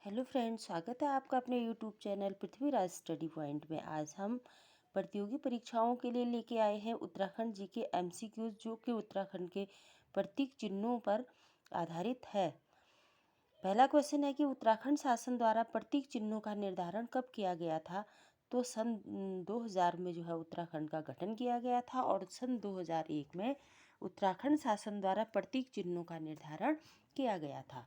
Hello friends, स्वागत है आपका अपने YouTube channel Prithviraj study point में। आज हम प्रतियोगी परीक्षाओं के लिए लेके आए हैं उत्तराखंड जी के एमसीक्यूज, जो कि उत्तराखंड के प्रतीक चिन्हों पर आधारित है। पहला क्वेश्चन है कि उत्तराखंड शासन द्वारा प्रतीक चिन्हों का निर्धारण कब किया गया था। तो सन 2000 में जो है उत्तराखंड का गठन किया गया था और सन 2001 में उत्तराखंड शासन द्वारा प्रतीक चिन्हों का निर्धारण किया गया था।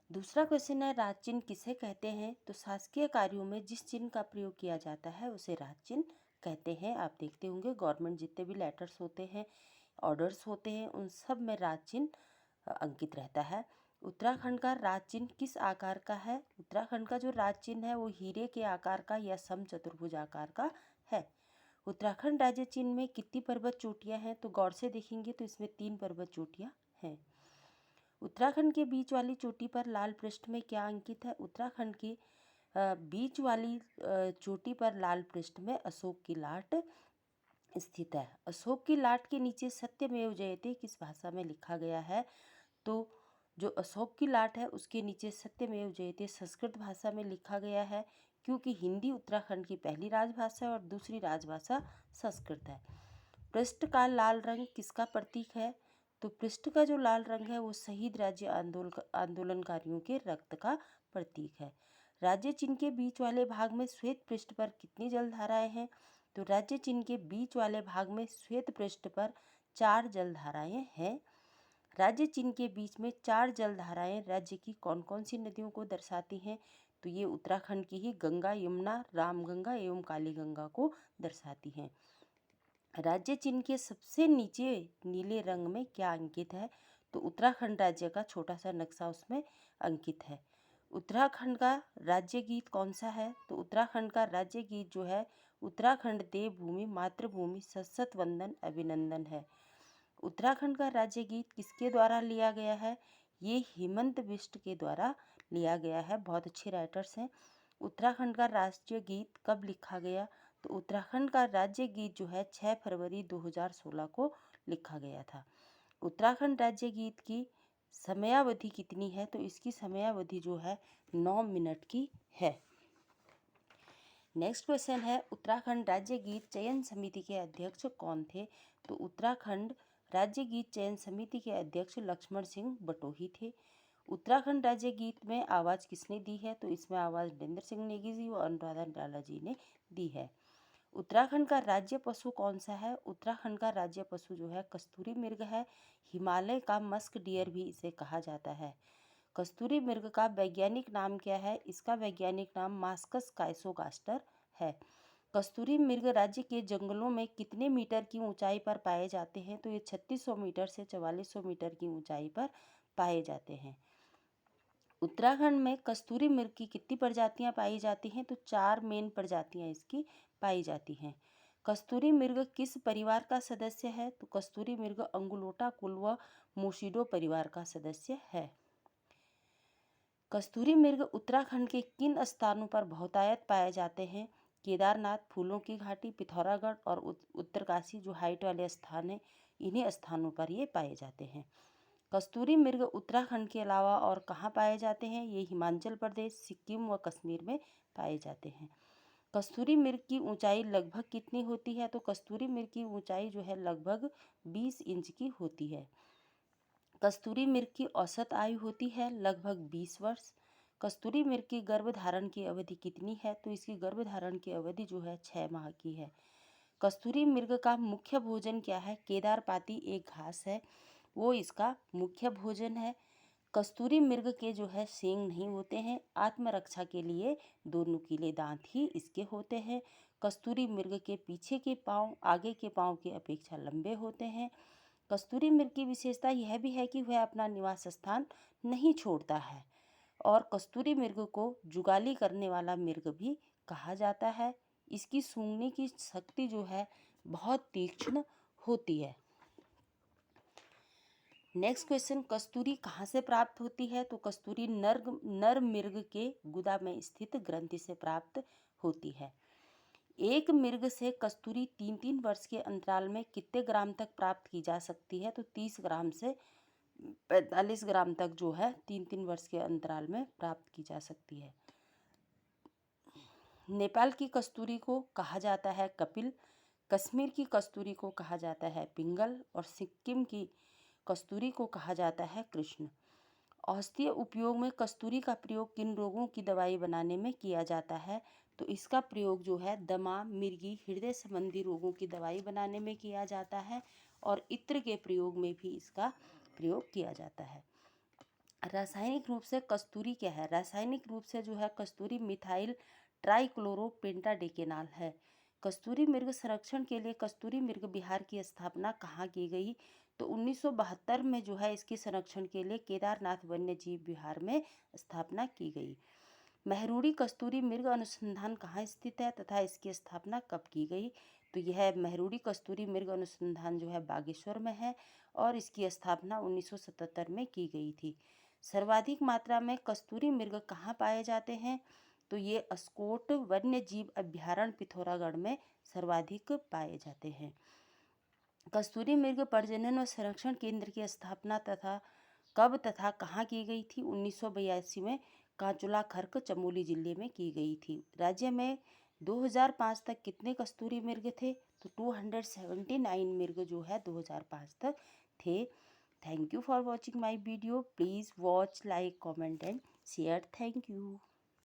दूसरा क्वेश्चन है, राज चिन्ह किसे कहते हैं। तो शासकीय कार्यों में जिस चिन्ह का प्रयोग किया जाता है उसे राज चिन्ह कहते हैं। आप देखते होंगे गवर्नमेंट जितने भी लेटर्स होते हैं, ऑर्डर्स होते हैं, उन सब में राज चिन्ह अंकित रहता है। उत्तराखंड का राज चिन्ह किस आकार का है। उत्तराखंड का जो राज चिन्ह है वो हीरे के आकार का या समचतुर्भुज आकार का है। उत्तराखंड राज्य चिन्ह में कितनी पर्वत चोटियाँ हैं। तो गौर से देखेंगे तो इसमें 3 पर्वत चोटियाँ हैं। उत्तराखंड के बीच वाली चोटी पर लाल पृष्ठ में क्या अंकित है। उत्तराखंड की बीच वाली चोटी पर लाल पृष्ठ में अशोक की लाट स्थित है। अशोक की लाट के नीचे सत्यमेव जयते किस भाषा में लिखा गया है। तो जो अशोक की लाट है उसके नीचे सत्यमेव जयते संस्कृत भाषा में लिखा गया है, क्योंकि हिंदी उत्तराखंड की पहली राजभाषा है और दूसरी राजभाषा संस्कृत है। पृष्ठ का लाल रंग किसका प्रतीक है। तो पृष्ठ का जो लाल रंग है वो शहीद राज्य आंदोलनकारियों के रक्त का प्रतीक है। राज्य चिन्ह के बीच वाले भाग में श्वेत पृष्ठ पर कितनी जलधाराएं हैं। तो राज्य चिन्ह के बीच वाले भाग में श्वेत पृष्ठ पर 4 जलधाराएं हैं। राज्य चिन्ह के बीच में 4 जलधाराएं राज्य की कौन कौन सी नदियों को दर्शाती हैं। तो ये उत्तराखंड की ही गंगा, यमुना, रामगंगा एवं कालीगंगा को दर्शाती हैं। राज्य चिन्ह के सबसे नीचे नीले रंग में क्या अंकित है। तो उत्तराखंड राज्य का छोटा सा नक्शा उसमें अंकित है। उत्तराखंड का राज्य गीत कौन सा है। तो उत्तराखंड का राज्य गीत जो है उत्तराखंड देवभूमि मातृभूमि सशत वंदन अभिनंदन है। उत्तराखंड का राज्य गीत किसके द्वारा लिया गया है। ये हेमंत बिष्ट के द्वारा लिया गया है। बहुत अच्छे राइटर्स हैं। उत्तराखंड का राष्ट्रीय गीत कब लिखा गया। तो उत्तराखंड का राज्य गीत जो है 6 फरवरी 2016 को लिखा गया था। उत्तराखंड राज्य गीत की समयावधि कितनी है। तो इसकी समयावधि जो है 9 मिनट की है। नेक्स्ट क्वेश्चन है, उत्तराखंड राज्य गीत चयन समिति के अध्यक्ष कौन थे। तो उत्तराखंड राज्य गीत चयन समिति के अध्यक्ष लक्ष्मण सिंह बटोही थे। उत्तराखंड राज्य गीत में आवाज़ किसने दी है। तो इसमें आवाज़ नरेंद्र सिंह नेगी जी और अनुराधा निराला जी ने दी है। उत्तराखंड का राज्य पशु कौन सा है। उत्तराखंड का राज्य पशु जो है कस्तूरी मृग है। हिमालय का मस्क डियर भी इसे कहा जाता है। कस्तूरी मृग का वैज्ञानिक नाम क्या है। इसका वैज्ञानिक नाम मास्कस काइसोगास्टर है। कस्तूरी मृग राज्य के जंगलों में कितने मीटर की ऊंचाई पर पाए जाते हैं। तो ये 3600 मीटर से 4400 मीटर की ऊंचाई पर पाए जाते हैं। उत्तराखंड में कस्तूरी मृग की कितनी प्रजातियां पाई जाती हैं। तो 4 मेन प्रजातियां इसकी पाई जाती हैं। कस्तूरी मृग किस परिवार का सदस्य है। तो कस्तूरी मृग अंगुलोटा कुल व मोशिडो परिवार का सदस्य है। कस्तूरी मृग उत्तराखंड के किन स्थानों पर बहुतायत पाए जाते हैं। केदारनाथ, फूलों की घाटी, पिथौरागढ़ और उत्तरकाशी जो हाइट वाले स्थान हैं, इन्हीं स्थानों पर ये पाए जाते हैं। कस्तूरी मृग उत्तराखंड के अलावा और कहाँ पाए जाते हैं। ये हिमाचल प्रदेश, सिक्किम व कश्मीर में पाए जाते हैं। कस्तूरी मृग की ऊंचाई लगभग कितनी होती है। तो कस्तूरी मृग की ऊंचाई जो है लगभग 20 इंच की होती है। कस्तूरी मृग की औसत आयु होती है लगभग 20 वर्ष। कस्तूरी मृग की गर्भधारण की अवधि कितनी है। तो इसकी गर्भधारण की अवधि जो है 6 माह की है। कस्तूरी मृग का मुख्य भोजन क्या है। केदारपाती एक घास है, वो इसका मुख्य भोजन है। कस्तूरी मृग के जो है सींग नहीं होते हैं। आत्मरक्षा के लिए 2 नुकीले दांत ही इसके होते हैं। कस्तूरी मृग के पीछे के पाँव आगे के पाँव की अपेक्षा लंबे होते हैं। कस्तूरी मृग की विशेषता यह भी है कि वह अपना निवास स्थान नहीं छोड़ता है और कस्तूरी मृग को जुगाली करने वाला मृग भी कहा जाता है। इसकी सूंघने की शक्ति जो है बहुत तीक्ष्ण होती है। नेक्स्ट क्वेश्चन, कस्तूरी कहाँ से प्राप्त होती है। तो कस्तूरी नर मृग के गुदा में स्थित ग्रंथि से प्राप्त होती है। एक मृग से कस्तूरी 3-3 वर्ष के अंतराल में कितने ग्राम तक प्राप्त की जा सकती है। तो 30 ग्राम से 45 ग्राम तक जो है 3-3 वर्ष के अंतराल में प्राप्त की जा सकती है। नेपाल की कस्तूरी को कहा जाता है कपिल, कश्मीर की कस्तूरी को कहा जाता है पिंगल और सिक्किम की कस्तूरी को कहा जाता है कृष्ण। औषधीय उपयोग में कस्तूरी का प्रयोग किन रोगों की दवाई बनाने में किया जाता है? तो इसका प्रयोग जो है दमा, मिर्गी, हृदय संबंधी रोगों की दवाई बनाने में किया जाता है और इत्र के प्रयोग में भी इसका प्रयोग किया जाता है। रासायनिक रूप से कस्तूरी क्या है? रासायनिक रूप से जो है कस्तूरी मिथाइल ट्राइक्लोरोपेंटाडेकेनाल है। कस्तूरी मृग संरक्षण के लिए कस्तूरी मृग विहार की स्थापना कहाँ की गई? तो 1972 में जो है इसके संरक्षण के लिए केदारनाथ वन्य जीव विहार में स्थापना की गई। मेहरुड़ी कस्तूरी मृग अनुसंधान कहाँ स्थित है तथा इसकी स्थापना कब की गई? तो यह मेहरुड़ी कस्तूरी मृग अनुसंधान जो है बागेश्वर में है और इसकी स्थापना 1977 में की गई थी। सर्वाधिक मात्रा में कस्तूरी मृग कहाँ पाए जाते हैं? तो ये अस्कोट वन्य जीव अभ्यारण्य पिथौरागढ़ में सर्वाधिक पाए जाते हैं। कस्तूरी मृग प्रजनन व संरक्षण केंद्र की स्थापना तथा कब तथा कहाँ की गई थी? 1982 में कांचुला खर्क चमोली जिले में की गई थी। राज्य में 2005 तक कितने कस्तूरी मृग थे? तो 279 मृग जो है 2005 तक थे। Thank you for watching my video. Please watch, like, comment and share. Thank you.